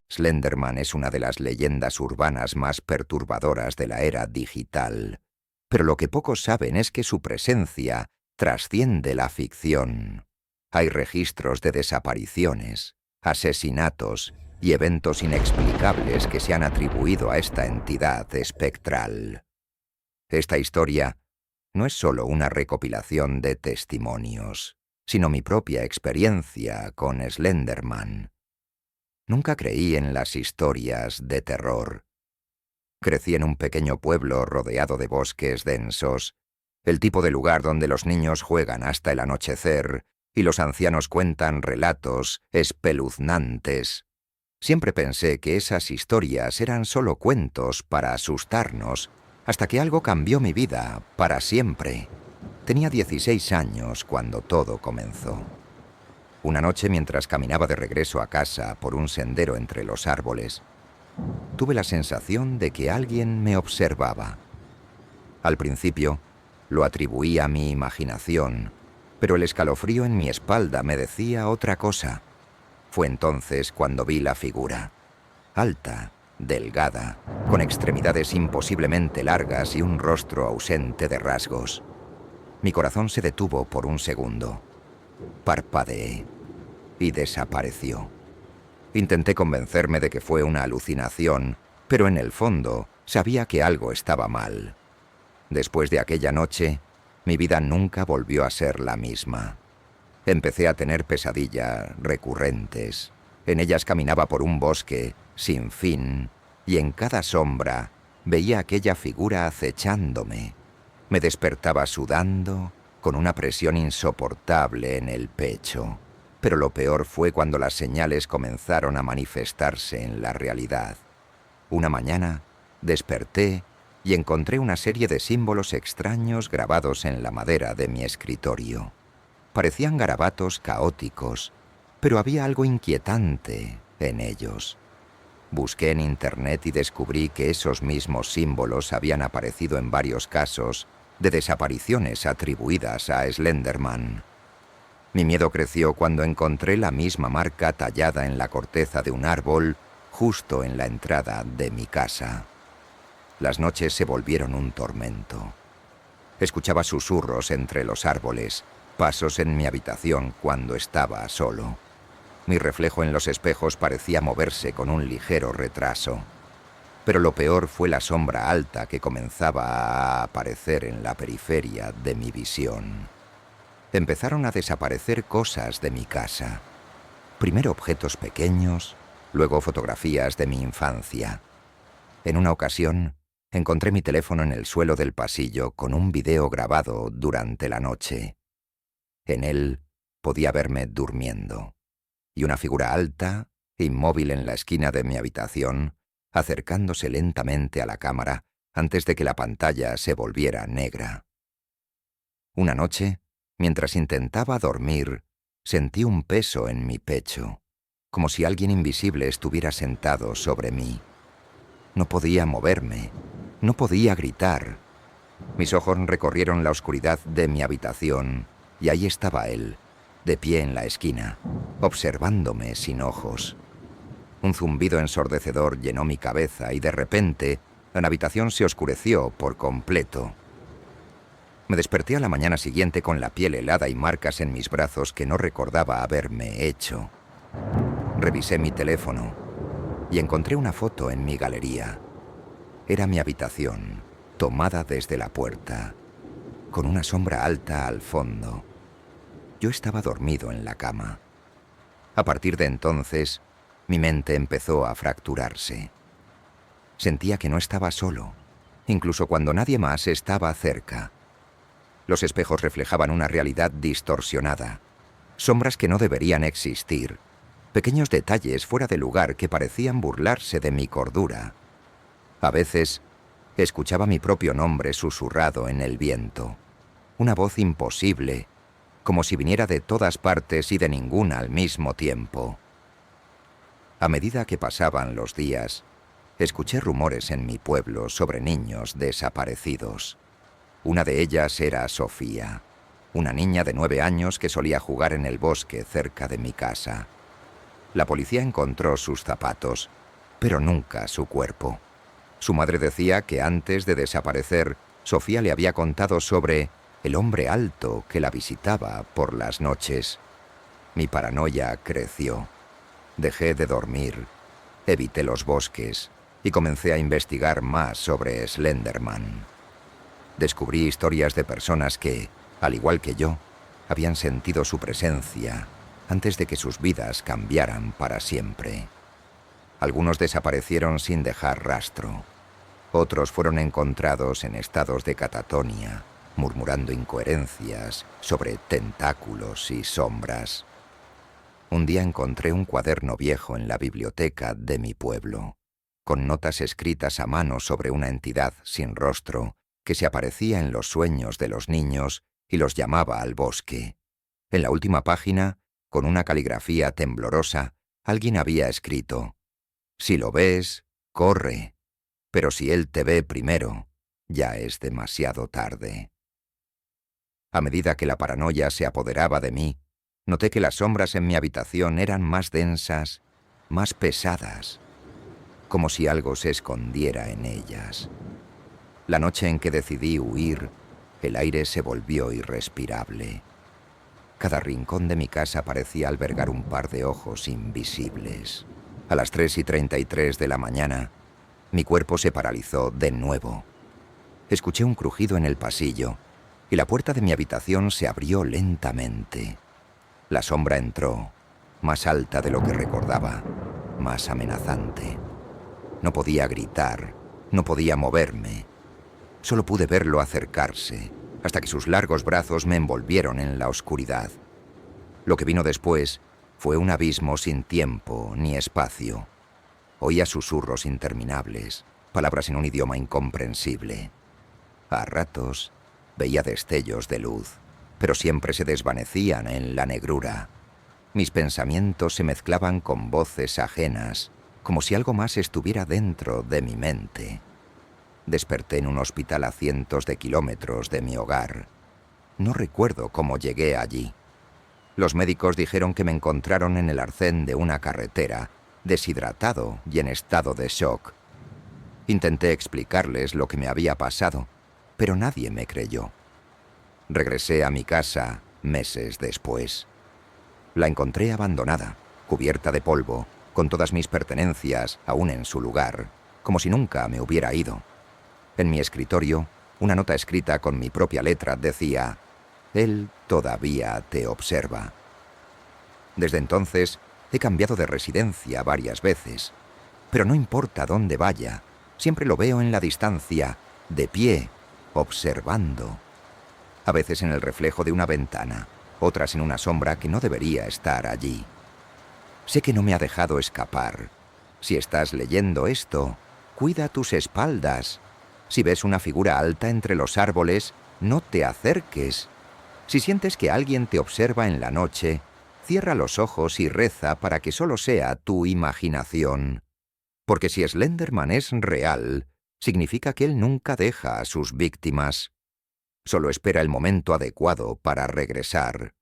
Slenderman es una de las leyendas urbanas más perturbadoras de la era digital, pero lo que pocos saben es que su presencia trasciende la ficción. Hay registros de desapariciones, asesinatos y eventos inexplicables que se han atribuido a esta entidad espectral. Esta historia no es solo una recopilación de testimonios, sino mi propia experiencia con Slenderman. Nunca creí en las historias de terror. Crecí en un pequeño pueblo rodeado de bosques densos, el tipo de lugar donde los niños juegan hasta el anochecer y los ancianos cuentan relatos espeluznantes. Siempre pensé que esas historias eran solo cuentos para asustarnos, hasta que algo cambió mi vida para siempre. Tenía 16 años cuando todo comenzó. Una noche, mientras caminaba de regreso a casa por un sendero entre los árboles, tuve la sensación de que alguien me observaba. Al principio, lo atribuí a mi imaginación, pero el escalofrío en mi espalda me decía otra cosa. Fue entonces cuando vi la figura. Alta, delgada, con extremidades imposiblemente largas y un rostro ausente de rasgos. Mi corazón se detuvo por un segundo. Parpadeé y desapareció. Intenté convencerme de que fue una alucinación, pero en el fondo sabía que algo estaba mal. Después de aquella noche, mi vida nunca volvió a ser la misma. Empecé a tener pesadillas recurrentes. En ellas caminaba por un bosque sin fin, y en cada sombra veía aquella figura acechándome. Me despertaba sudando, con una presión insoportable en el pecho. Pero lo peor fue cuando las señales comenzaron a manifestarse en la realidad. Una mañana desperté y encontré una serie de símbolos extraños grabados en la madera de mi escritorio. Parecían garabatos caóticos, pero había algo inquietante en ellos. Busqué en internet y descubrí que esos mismos símbolos habían aparecido en varios casos de desapariciones atribuidas a Slenderman. Mi miedo creció cuando encontré la misma marca tallada en la corteza de un árbol justo en la entrada de mi casa. Las noches se volvieron un tormento. Escuchaba susurros entre los árboles, pasos en mi habitación cuando estaba solo. Mi reflejo en los espejos parecía moverse con un ligero retraso. Pero lo peor fue la sombra alta que comenzaba a aparecer en la periferia de mi visión. Empezaron a desaparecer cosas de mi casa. Primero objetos pequeños, luego fotografías de mi infancia. En una ocasión, encontré mi teléfono en el suelo del pasillo con un video grabado durante la noche. En él podía verme durmiendo, y una figura alta, inmóvil en la esquina de mi habitación, acercándose lentamente a la cámara antes de que la pantalla se volviera negra. Una noche, mientras intentaba dormir, sentí un peso en mi pecho, como si alguien invisible estuviera sentado sobre mí. No podía moverme, no podía gritar. Mis ojos recorrieron la oscuridad de mi habitación y ahí estaba él, de pie en la esquina, observándome sin ojos. Un zumbido ensordecedor llenó mi cabeza y de repente la habitación se oscureció por completo. Me desperté a la mañana siguiente con la piel helada y marcas en mis brazos que no recordaba haberme hecho. Revisé mi teléfono y encontré una foto en mi galería. Era mi habitación, tomada desde la puerta, con una sombra alta al fondo. Yo estaba dormido en la cama. A partir de entonces, mi mente empezó a fracturarse. Sentía que no estaba solo, incluso cuando nadie más estaba cerca. Los espejos reflejaban una realidad distorsionada, sombras que no deberían existir, pequeños detalles fuera de lugar que parecían burlarse de mi cordura. A veces, escuchaba mi propio nombre susurrado en el viento, una voz imposible, como si viniera de todas partes y de ninguna al mismo tiempo. A medida que pasaban los días, escuché rumores en mi pueblo sobre niños desaparecidos. Una de ellas era Sofía. una niña de 9 años que solía jugar en el bosque cerca de mi casa. La policía encontró sus zapatos, pero nunca su cuerpo. Su madre decía que antes de desaparecer, Sofía le había contado sobre el hombre alto que la visitaba por las noches. Mi paranoia creció. Dejé de dormir, evité los bosques y comencé a investigar más sobre Slenderman. Descubrí historias de personas que, al igual que yo, habían sentido su presencia antes de que sus vidas cambiaran para siempre. Algunos desaparecieron sin dejar rastro. Otros fueron encontrados en estados de catatonia, murmurando incoherencias sobre tentáculos y sombras. Un día encontré un cuaderno viejo en la biblioteca de mi pueblo, con notas escritas a mano sobre una entidad sin rostro que se aparecía en los sueños de los niños y los llamaba al bosque. En la última página, con una caligrafía temblorosa, alguien había escrito: «Si lo ves, corre, pero si él te ve primero, ya es demasiado tarde». A medida que la paranoia se apoderaba de mí, noté que las sombras en mi habitación eran más densas, más pesadas, como si algo se escondiera en ellas. La noche en que decidí huir, el aire se volvió irrespirable. Cada rincón de mi casa parecía albergar un par de ojos invisibles. A las 3:33 de la mañana, mi cuerpo se paralizó de nuevo. Escuché un crujido en el pasillo y la puerta de mi habitación se abrió lentamente. La sombra entró, más alta de lo que recordaba, más amenazante. No podía gritar, no podía moverme. Solo pude verlo acercarse, hasta que sus largos brazos me envolvieron en la oscuridad. Lo que vino después fue un abismo sin tiempo ni espacio. Oía susurros interminables, palabras en un idioma incomprensible. A ratos veía destellos de luz, pero siempre se desvanecían en la negrura. Mis pensamientos se mezclaban con voces ajenas, como si algo más estuviera dentro de mi mente. Desperté en un hospital a cientos de kilómetros de mi hogar. No recuerdo cómo llegué allí. Los médicos dijeron que me encontraron en el arcén de una carretera, deshidratado y en estado de shock. Intenté explicarles lo que me había pasado, pero nadie me creyó. Regresé a mi casa meses después. La encontré abandonada, cubierta de polvo, con todas mis pertenencias aún en su lugar, como si nunca me hubiera ido. En mi escritorio, una nota escrita con mi propia letra decía: «Él todavía te observa». Desde entonces, he cambiado de residencia varias veces, pero no importa dónde vaya, siempre lo veo en la distancia, de pie, observando. A veces en el reflejo de una ventana, otras en una sombra que no debería estar allí. Sé que no me ha dejado escapar. Si estás leyendo esto, cuida tus espaldas. Si ves una figura alta entre los árboles, no te acerques. Si sientes que alguien te observa en la noche, cierra los ojos y reza para que solo sea tu imaginación. Porque si Slenderman es real, significa que él nunca deja a sus víctimas. Solo espera el momento adecuado para regresar.